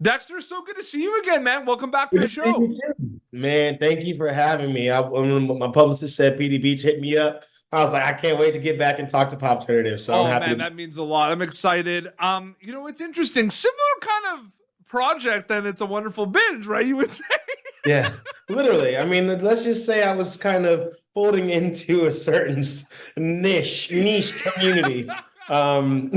Dexter, so good to see you again, man. Welcome back to Good the to see you show. too. Man, thank you for having me. When my publicist said PD Beach hit me up, I was like, I can't wait to get back and talk to Pop Alternative. So I'm Oh happy man, to. that means a lot. I'm excited. It's interesting. Similar kind of project than It's a Wonderful Binge, right? You would say. Yeah, literally. I mean, let's just say I was kind of folding into a certain niche community. Um,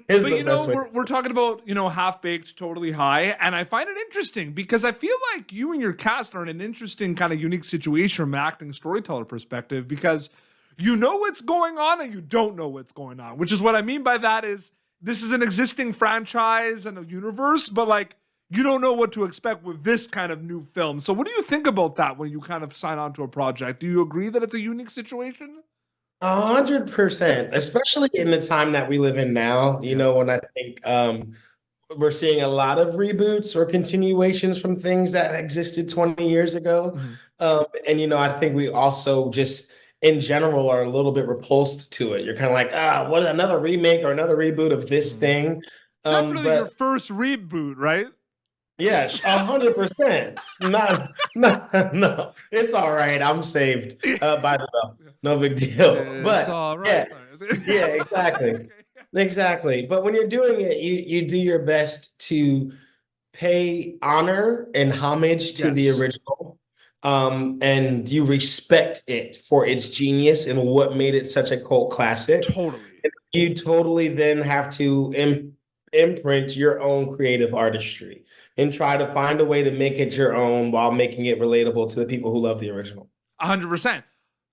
is But the best way. we're talking about, Half Baked, Totally High, and I find it interesting because I feel like you and your cast are in an interesting kind of unique situation from an acting storyteller perspective because you know what's going on and you don't know what's going on, which is what I mean by that is this is an existing franchise and a universe, but like you don't know what to expect with this kind of new film. So what do you think about that when you kind of sign on to a project? Do you agree that it's a unique situation? 100%, especially in the time that we live in now. Yeah. When I think we're seeing a lot of reboots or continuations from things that existed 20 years ago. Mhm. And I think we also just in general are a little bit repulsed to it. You're kind of like, what another remake or another reboot of this Mhm. thing. Definitely your But first reboot, right? yes, 100%. No, it's all right. I'm saved by the way. No big deal. It's But all right. yes, Sorry. yeah, exactly. Okay. Exactly. But when you're doing it, you do your best to pay honor and homage to the Yes, original. And you respect it for its genius and what made it such a cult classic. totally. You totally then have to imprint your own creative artistry and try to find a way to make it your own while making it relatable to the people who love the original. 100%.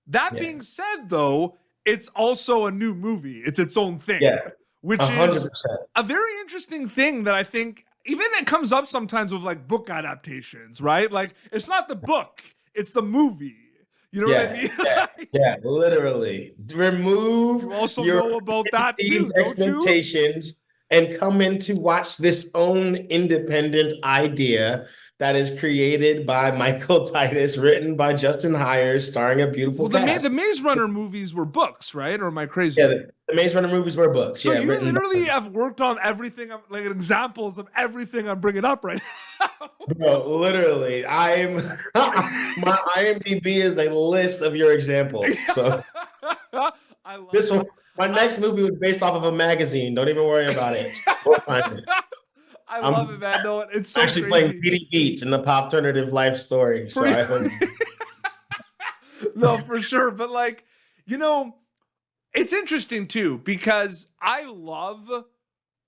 That Yeah. being said, though, it's also a new movie. It's its own thing, Yeah. which is 100%. a very interesting thing that I think even it comes up sometimes with like book adaptations, right? Like it's not the book, it's the movie. You know what I Yeah. mean? Yeah. Yeah. Literally. Remove You also your know about that too, preconceived don't you? expectations and come in to watch this own independent idea that is created by Michael Titus, written by Justin Hires, starring a beautiful Well, the cast. Maze Runner movies were books, right? Or am I Yeah, crazy? the Maze Runner movies were books. So Yeah, you written by literally have worked on everything, like examples of everything I'm bringing up right now. bro. Literally, I'm my IMDb is a list of your examples. So I love this it. one, my I, next movie was based off of a magazine. Don't even worry about it. We'll find it. I love it, I'm man. No, it's so actually playing crazy. PD Beats in the pop alternative life story. So Pretty I hope. no, for sure. But like, you know, it's interesting too because I love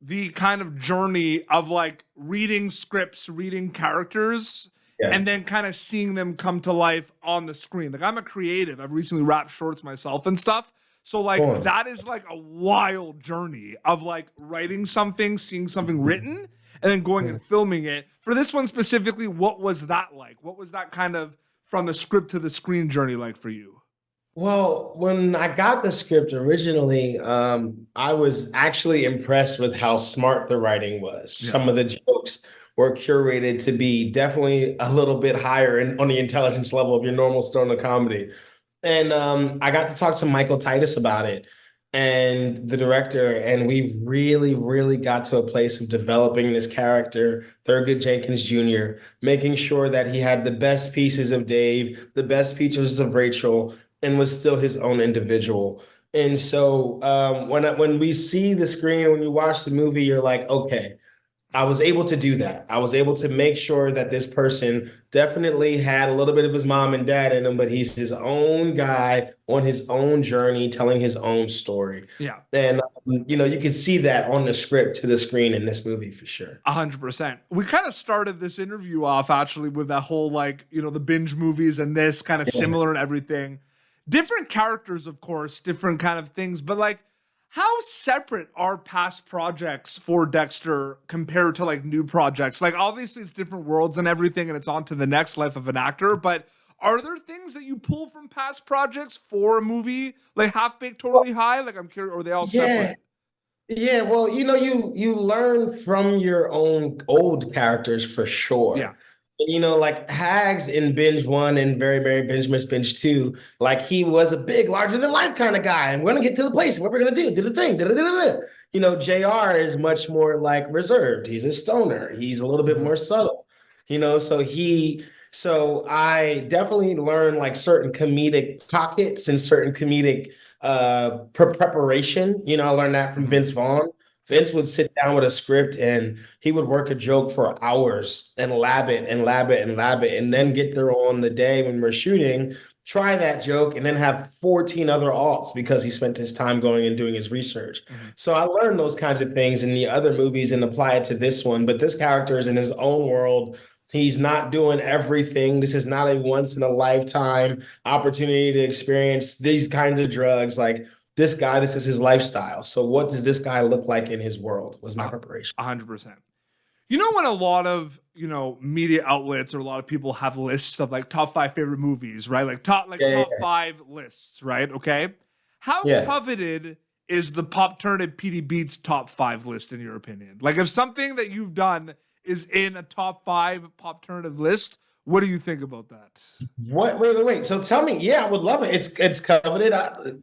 the kind of journey of like reading scripts, reading characters, Yeah. and then kind of seeing them come to life on the screen. Like I'm a creative. I've recently wrapped shorts myself and stuff. So Go like on. that is like a wild journey of like writing something, seeing something written, and then going and filming it. For this one specifically, what was that like? What was that kind of from the script to the screen journey like for you? Well, when I got the script originally, I was actually impressed with how smart the writing was. Yeah. Some of the jokes were curated to be definitely a little bit higher on the intelligence level of your normal stoner comedy. And I got to talk to Michael Titus about it and the director, and we really, really got to a place of developing this character, Thurgood Jenkins Jr., making sure that he had the best pieces of Dave, the best pieces of Rachel, and was still his own individual. And so when we see the screen, when you watch the movie, you're like, okay, I was able to do that. I was able to make sure that this person definitely had a little bit of his mom and dad in him, but he's his own guy on his own journey, telling his own story. Yeah. And you can see that on the script to the screen in this movie for sure. 100%. We kind of started this interview off actually with that whole like, the binge movies and this kind of Yeah. similar and everything. Different characters, of course, different kind of things, but like how separate are past projects for Dexter compared to like new projects? Like obviously it's different worlds and everything and it's on to the next life of an actor, but are there things that you pull from past projects for a movie like Half Baked Totally High? Like I'm curious, or are they all Yeah. separate? Yeah, well, you learn from your own old characters for Yeah. sure. You know, like Hags in Binge One and Very Merry Binge Miss Binge Two, like he was a big, larger than life kind of guy, and we're gonna get to the place. What we're gonna do the thing. Da-da-da-da-da. You know, Jr. is much more like reserved. He's a stoner. He's a little bit Mhm. more subtle. You know, so I definitely learned like certain comedic pockets and certain comedic preparation. You know, I learned that from Mhm. Vince Vaughn. Vince would sit down with a script and he would work a joke for hours and lab it and lab it and lab it, and then get there on the day when we're shooting, try that joke, and then have 14 other alts because he spent his time going and doing his research. Mhm. So I learned those kinds of things in the other movies and apply it to this one. But this character is in his own world. He's not doing everything. This is not a once in a lifetime opportunity to experience these kinds of drugs. Like this guy, this is his lifestyle. So what does this guy look like in his world was my Uh, preparation. 100%. You know, when a lot of, media outlets or a lot of people have lists of like top 5 favorite movies, right? Like Yeah, top 5 lists, right? Okay. How yeah. coveted is the Pop Turnip PD Beats top 5 list in your opinion? Like if something that you've done is in a top 5 Pop Turnip list, what do you think about that? What? Wait. So tell me. Yeah, I would love it. It's coveted.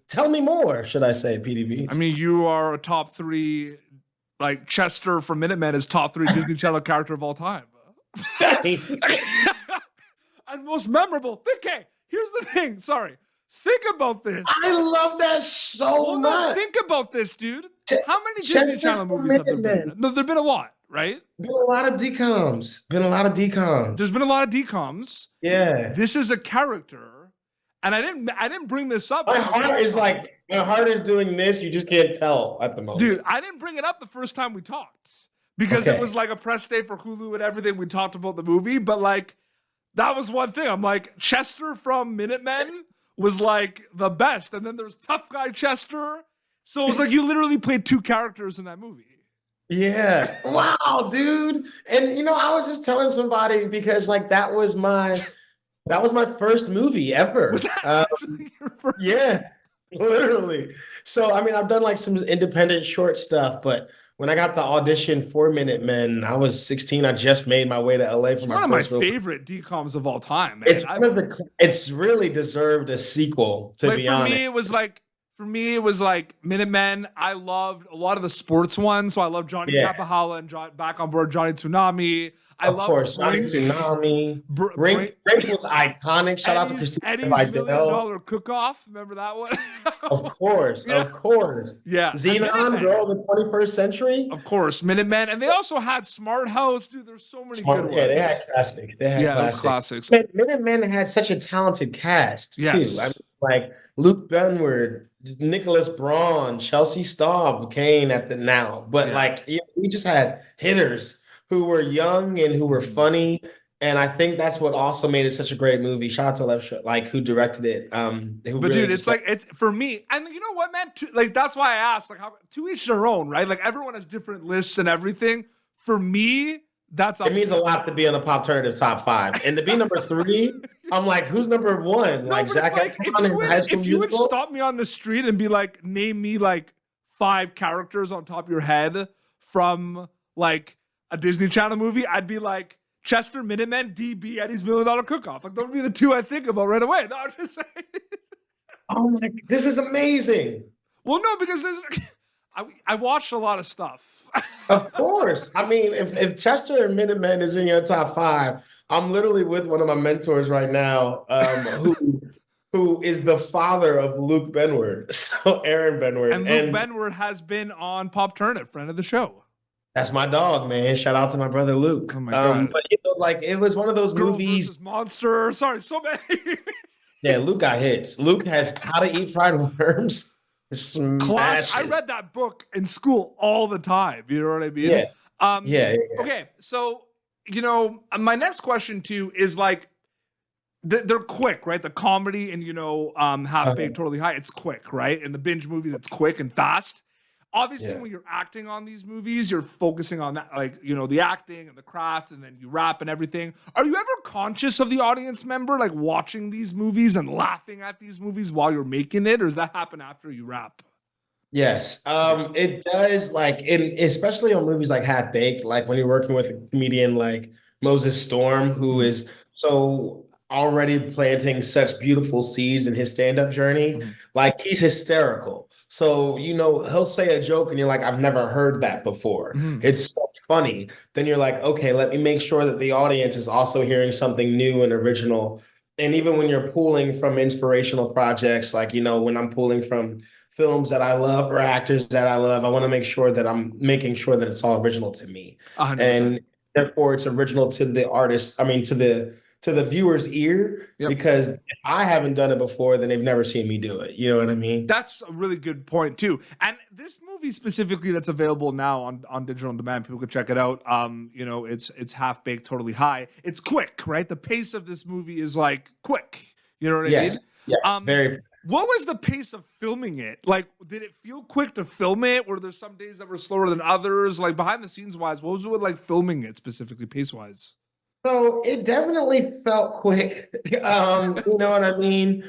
Tell me more. Should I say I PDBs? mean, you are a top 3, like Chester from Minutemen is top 3 Disney Channel character of all time. And most memorable. Okay, here's the thing. Sorry. Think about this. I love that so Well, no, much. think about this, dude. How many Disney Chester Channel from movies have there been? Minutemen. No, there've been a lot, right? Been a lot of decoms. Been a lot of There's decoms. been a lot of DComs. Yeah. This is a character, and I didn't bring this up My on the heart first is time. like my heart is doing this. You just can't tell at the Dude, moment. I didn't bring it up the first time we talked because it Okay. was like a press day for Hulu and everything. We talked about the movie, but like that was one thing. I'm like, Chester from Minutemen was like the best. And then there's Tough Guy Chester. So it was like you literally played 2 characters in that movie. Yeah. Wow, dude. And you know, I was just telling somebody because like that was my first movie Was ever. that actually your first? Yeah, literally. So I mean, I've done like some independent short stuff, but when I got the audition for Minutemen, I was 16. I just made my way to LA for It's my one of my first film. favorite DComs of all time, man. It's one of the it's really deserved a sequel, to Like be honest. for me, it was like Minutemen. I loved a lot of the sports ones. So I love Johnny Yeah, Capahala and Back on Board Johnny Tsunami. I of love course. Johnny Brink. Tsunami. Brink. Brink was iconic. Shout out to Eddie's Christina Eddie's million Vidal. dollar cook off. Remember that one? Of course, Yeah. of course. Yeah. And Xenon, Minutemen. girl of the 21st century. Of course, Minutemen. And they also had Smart House. Dude, there's so many good Smart, yeah, they had ones. classics. They had Yeah, those classics. classics. But Minutemen had such a talented cast too. I mean, Yes. like Luke Benward, Nicholas Braun, Chelsea Staub came at the now, but Yeah. like we just had hitters who were young and who were Mhm. funny. And I think that's what also made it such a great movie. Shout out to Lev, like who directed it. Who But really dude, just it's like it's for me, and you know what, man? Like that's why I asked, like, how to each their own, right? Like everyone has different lists and everything. For me, that's it means a lot to be on the Pop Alternative top 5. And to be number 3, I'm like, who's number 1? No, Like but it's Zac like Efron in High School if you would Musical? stop me on the street and be like, name me like 5 characters on top of your head from like a Disney Channel movie, I'd be like Chester, Minutemen, DB, Eddie's Million Dollar Cook Off. Like those would be the 2 I think about right away. No, I'm just saying. Oh my, this is amazing. Well, no, because I watched a lot of stuff. Of course. I mean, if Chester and Minutemen is in your top 5, I'm literally with one of my mentors right now, who is the father of Luke Benward. So Aaron Benward. And Luke Benward has been on Pop Turnip, friend of the show. That's my dog, man. Shout out to my brother Luke. Oh my God. But like it was one of those Girl movies. versus Monster. Sorry, so many. Yeah, Luke got hits. Luke has How to Eat Fried Worms. Class. I read that book in school all the time. You know what I mean? Yeah. Yeah. Okay, so my next question too is like, they're quick, right? The comedy and Half Baked, Totally High. It's quick, right? In the binge movies, it's quick and fast. Obviously, when you're acting on these movies, you're focusing on that, like, the acting and the craft, and then you rap and everything. Are you ever conscious of the audience member, like watching these movies and laughing at these movies while you're making it, or does that happen after you rap? Yes. It does, like especially on movies like Half Baked, like when you're working with a comedian like Moses Storm, who Mhm. is so already planting such beautiful seeds in his stand-up journey. Mhm. Like he's hysterical. So, he'll say a joke and you're like, I've never heard that before. Mhm. It's so funny. Then you're like, okay, let me make sure that the audience is also hearing something new and original. And even when you're pulling from inspirational projects, like, when I'm pulling from films that I love or actors that I love, I want to make sure that I'm making sure that it's all original to me. 100%. And therefore it's original to the artist, I mean to the viewer's ear, Yep. because if I haven't done it before, then they've never seen me do it. You know what I mean? That's a really good point too. And this movie specifically that's available now on digital on demand, people can check it out. It's Half Baked, Totally High. It's quick, right? The pace of this movie is like quick. You know what I Yes. mean? Yes. Very. What was the pace of filming it? Like, did it feel quick to film it? Were there some days that were slower than others? Like behind the scenes wise, what was it like filming it specifically pace wise? So it definitely felt quick. You know what I mean?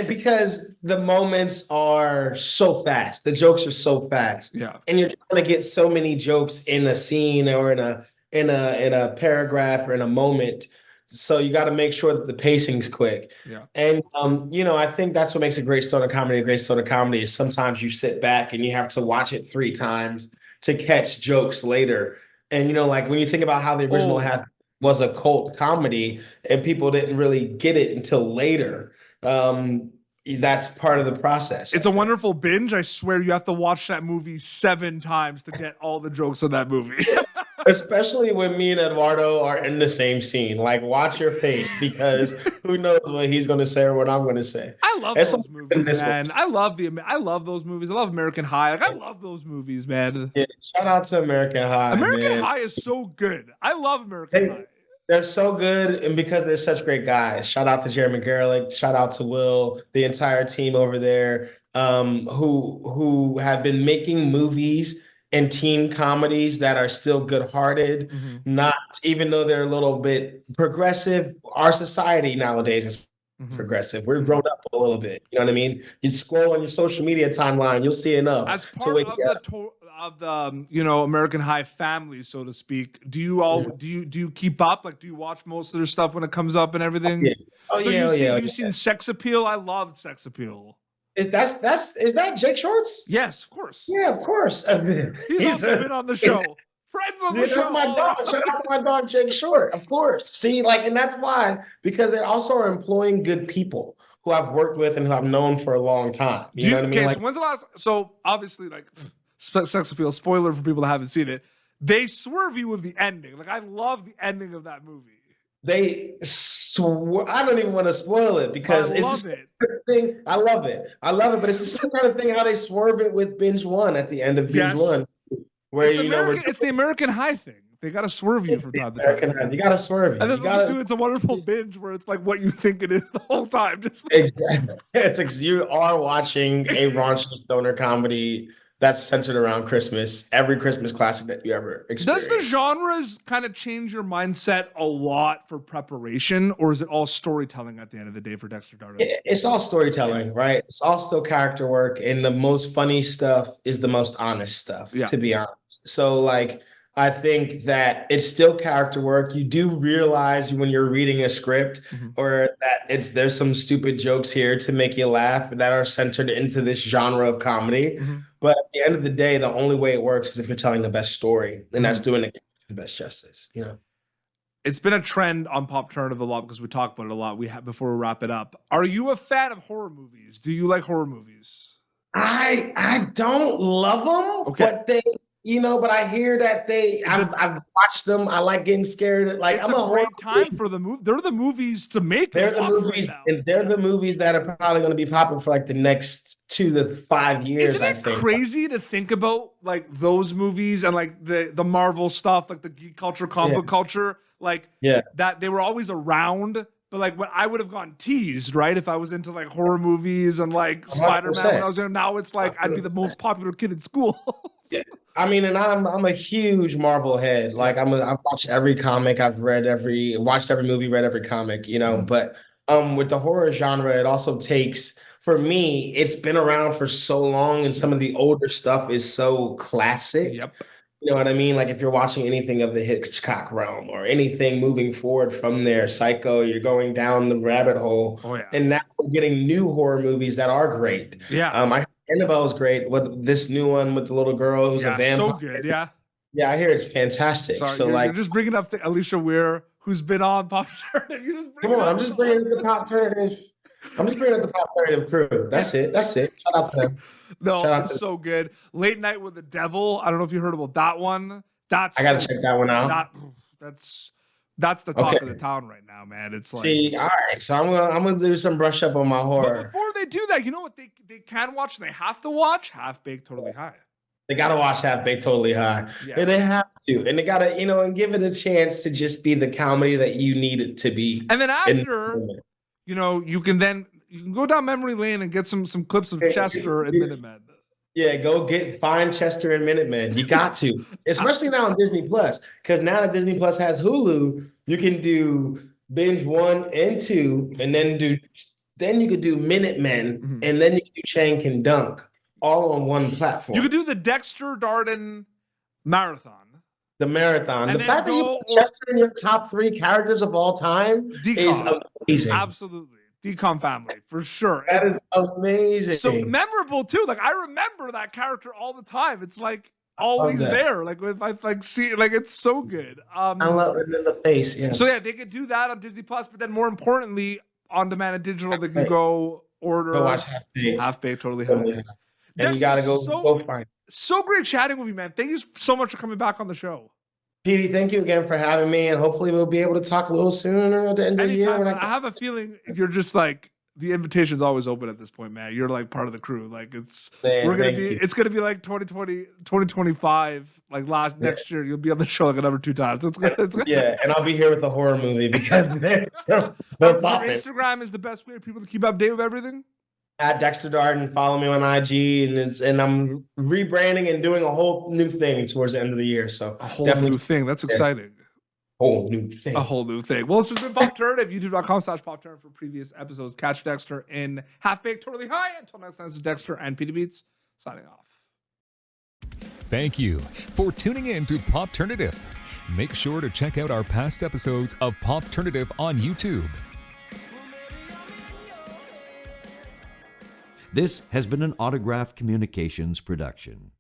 Because the moments are so fast, the jokes are so fast, Yeah. and you're trying to get so many jokes in a scene or in a paragraph or in a moment. So you got to make sure that the pacing's quick. Yeah. And I think that's what makes a great stoner comedy a great stoner comedy is sometimes you sit back and you have to watch it 3 times to catch jokes later. And like when you think about how the original Oh, was a cult comedy and people didn't really get it until later. That's part of the process, it's I a think. wonderful binge. I swear you have to watch that movie 7 times to get all the jokes of that movie. Especially when me and Eduardo are in the same scene. Like, watch your face because who knows what he's going to say or what I'm going to say. I love It's like those movies, this one. man. I love those movies. I love American High. Like, I love those movies, man. Yeah, shout out to American High, American man. High is so good. I love American They, High. they're so good, and because they're such great guys. Shout out to Jeremy Gerlich. Shout out to Will, the entire team over there, who have been making movies and teen comedies that are still good-hearted. Mhm. Not even though they're a little bit progressive. Our society nowadays is Mhm. progressive. We're Mhm. grown up a little bit. You know what I mean? You scroll on your social media timeline, you'll see enough As to part wake of you the up. American High family, so to speak, do you keep up? Like, do you watch most of their stuff when it comes up and everything? Yeah. Oh So yeah. Oh yeah. Oh, you've yeah. seen Sex Appeal. I loved Sex Appeal. Is that Jake Shorts? Yes, of course. Yeah, of course. He's He's also a been on the show. Friends on the yeah, show that's my all dog. around. Shout out to my dog Jake Short, of course. See, and that's why, because they also are employing good people who I've worked with and who I've known for a long time. Do You know you what I mean? okay? So Like when's the last? So obviously, like Sex Appeal. Spoiler for people that haven't seen it. They swerve you with the ending. Like I love the ending of that movie. I don't even want to spoil it I because it's the love same it. kind of thing. I love it. I love it, but it's the same kind of thing how they swerve it with Binge One at the end of Binge Yes, One, where we're It's the American High thing. They gotta swerve you it's from the time to time. American Idol. You gotta swerve And you. then You they'll just gotta do It's a Wonderful Binge where it's like what you think it is the whole time. Just like, exactly. You are watching a raunchy stoner comedy that's centered around Christmas, every Christmas classic that you ever does the experienced. genres kind of change your mindset a lot for preparation, or is it all storytelling at the end of the day for Dexter Darden? It's all Yeah. storytelling, right? It's also character work, and the most funny stuff is the most honest stuff, Yeah. to be honest. So, I think that it's still character work. You do realize when you're reading a script Mhm. or that there's some stupid jokes here to make you laugh that are centered into this genre of comedy. Mhm. But at the end of the day, the only way it works is if you're telling the best story, and that's Mhm. doing the best justice. It's been a trend on Pop Turnative a lot because we talk about it a lot. We have before we wrap it up. Are you a fan of horror movies? Do you like horror movies? I don't love them, Okay. but I hear that I've watched them. I like getting scared. Like It's I'm a a horror great time movie. for the movie. They're the movies to make and They're the watch right movies, now. and they're the movies that are probably going to be popular for like the next 2 to 5 years, Isn't I it think. crazy to think about like those movies and like the Marvel stuff, like the geek culture, comic Yeah, book culture, like yeah. that they were always around, but like what I would have gotten teased, right? If I was into like horror movies and like Spider-Man when I 100%. was young. Now it's like I'd be the 100%. most popular kid in school. Yeah. I mean, and I'm a huge Marvel head. Yeah. I've watched every comic, watched every movie, read every comic. Mhm. But with the horror genre, it also takes for me, it's been around for so long, and some of the older stuff is so classic Yep. You know what I mean? Like if you're watching anything of the Hitchcock realm or anything moving forward from there, Psycho, you're going down the rabbit hole. Oh yeah. And now we're getting new horror movies that are great. Yeah. I heard Annabelle's great. With this new one with the little girl who's a Yeah. vampire. So good. Yeah. Yeah, I hear it's fantastic. Sorry, So you're just bringing up Alicia Weir, who's been on Pop Alternative. You just come on, I'm just bringing up the Pop Alternative. I'm just bringing up the Pop Alternative crew. That's it. That's it. Shout out to them. No, Shout out it's to so good. Late Night with the Devil. I don't know if you heard about that one. That's I gotta check that one out. That's the talk Okay. of the town right now, man. It's like See, all right. So I'm gonna do some brush up on my but horror. before they do that, you know what they can watch? They have to watch Half Baked Totally High. They gotta watch Half Baked Totally High. Yeah. And they have to. And they gotta, and give it a chance to just be the comedy that you need it to be. And then after, you can go down memory lane and get some clips of Chester and Minutemen. Yeah, find Chester and Minutemen. You got to, especially now on Disney Plus, because now that Disney Plus has Hulu, you can do binge 1 and 2, and then you could do Minutemen, and then you can do Chang Can Dunk, all on one platform. You could do the Dexter Darden marathon. The marathon. And the fact that you put Chester in your top 3 characters of all time is amazing. Absolutely. Decom family, for sure. That is amazing. So memorable too. Like I remember that character all the time. It's like always there. Like with it's so good. I love it in the face. Yeah. So yeah, they could do that on Disney Plus, but then more importantly, on demand and digital, they can go watch Half Baked Totally High. And you gotta go find. So great chatting with you, man. Thank you so much for coming back on the show. Petey, thank you again for having me, and hopefully we'll be able to talk a little sooner at the end of the year. I have a feeling you're just like the invitation's always open at this point, man. You're like part of the crew. Like it's gonna be like 2020, 2025, like next year. You'll be on the show like another 2 times. It's good. Yeah, and I'll be here with the horror movie because they're Instagram is the best way for people to keep update with everything. At Dexter Darden, follow me on IG, and I'm rebranding and doing a whole new thing towards the end of the year. So a whole new thing. That's exciting. Whole new thing. A whole new thing. Well, this has been Pop Alternative. YouTube.com/PopTurn for previous episodes. Catch Dexter in Half Baked Totally High. Until next time, this is Dexter and Petey Beats signing off. Thank you for tuning in to Pop Alternative. Make sure to check out our past episodes of Pop Alternative on YouTube. This has been an Autograph Communications production.